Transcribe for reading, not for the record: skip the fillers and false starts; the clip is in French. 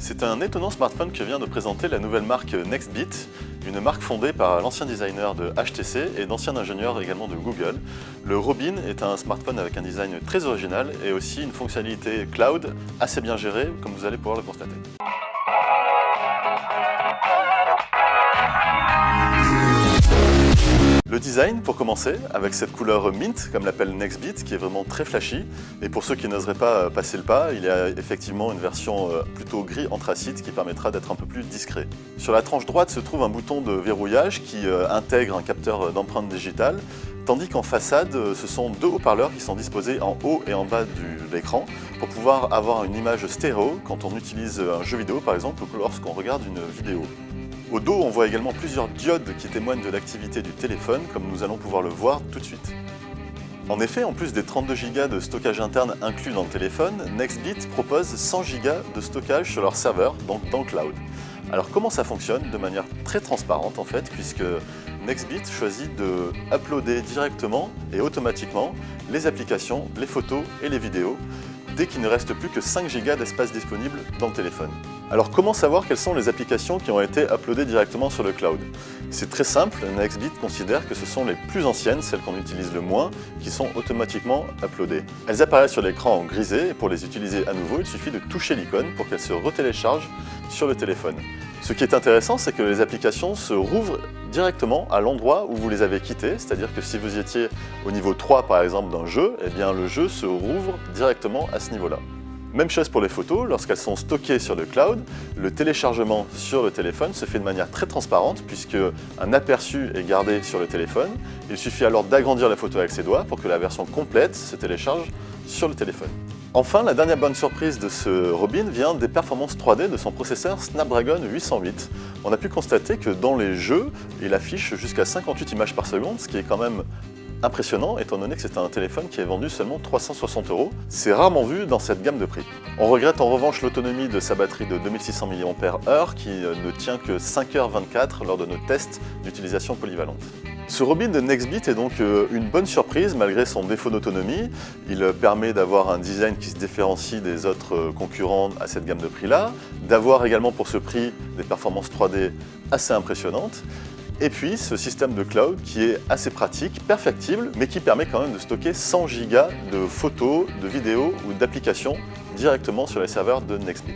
C'est un étonnant smartphone que vient de présenter la nouvelle marque Nextbit, une marque fondée par l'ancien designer de HTC et d'ancien ingénieur également de Google. Le Robin est un smartphone avec un design très original et aussi une fonctionnalité cloud assez bien gérée, comme vous allez pouvoir le constater. Le design, pour commencer, avec cette couleur mint, comme l'appelle Nextbit, qui est vraiment très flashy. Et pour ceux qui n'oseraient pas passer le pas, il y a effectivement une version plutôt gris anthracite qui permettra d'être un peu plus discret. Sur la tranche droite se trouve un bouton de verrouillage qui intègre un capteur d'empreinte digitale, tandis qu'en façade, ce sont deux haut-parleurs qui sont disposés en haut et en bas de l'écran pour pouvoir avoir une image stéréo quand on utilise un jeu vidéo par exemple ou lorsqu'on regarde une vidéo. Au dos, on voit également plusieurs diodes qui témoignent de l'activité du téléphone, comme nous allons pouvoir le voir tout de suite. En effet, en plus des 32 Go de stockage interne inclus dans le téléphone, Nextbit propose 100 Go de stockage sur leur serveur, donc dans le cloud. Alors comment ça fonctionne? De manière très transparente en fait, puisque Nextbit choisit de uploader directement et automatiquement les applications, les photos et les vidéos, dès qu'il ne reste plus que 5 Go d'espace disponible dans le téléphone. Alors comment savoir quelles sont les applications qui ont été uploadées directement sur le cloud? C'est très simple, Nextbit considère que ce sont les plus anciennes, celles qu'on utilise le moins, qui sont automatiquement uploadées. Elles apparaissent sur l'écran en grisé et pour les utiliser à nouveau, il suffit de toucher l'icône pour qu'elles se retéléchargent sur le téléphone. Ce qui est intéressant, c'est que les applications se rouvrent directement à l'endroit où vous les avez quittées, c'est-à-dire que si vous étiez au niveau 3 par exemple d'un jeu, eh bien le jeu se rouvre directement à ce niveau-là. Même chose pour les photos, lorsqu'elles sont stockées sur le cloud, le téléchargement sur le téléphone se fait de manière très transparente puisque un aperçu est gardé sur le téléphone. Il suffit alors d'agrandir la photo avec ses doigts pour que la version complète se télécharge sur le téléphone. Enfin, la dernière bonne surprise de ce Robin vient des performances 3D de son processeur Snapdragon 808. On a pu constater que dans les jeux, il affiche jusqu'à 58 images par seconde, ce qui est quand même impressionnant étant donné que c'est un téléphone qui est vendu seulement 360 €. C'est rarement vu dans cette gamme de prix. On regrette en revanche l'autonomie de sa batterie de 2600 mAh qui ne tient que 5h24 lors de nos tests d'utilisation polyvalente. Ce Robin de Nextbit est donc une bonne surprise malgré son défaut d'autonomie. Il permet d'avoir un design qui se différencie des autres concurrents à cette gamme de prix-là, d'avoir également pour ce prix des performances 3D assez impressionnantes. Et puis ce système de cloud qui est assez pratique, perfectible, mais qui permet quand même de stocker 100 Go de photos, de vidéos ou d'applications directement sur les serveurs de Nextbit.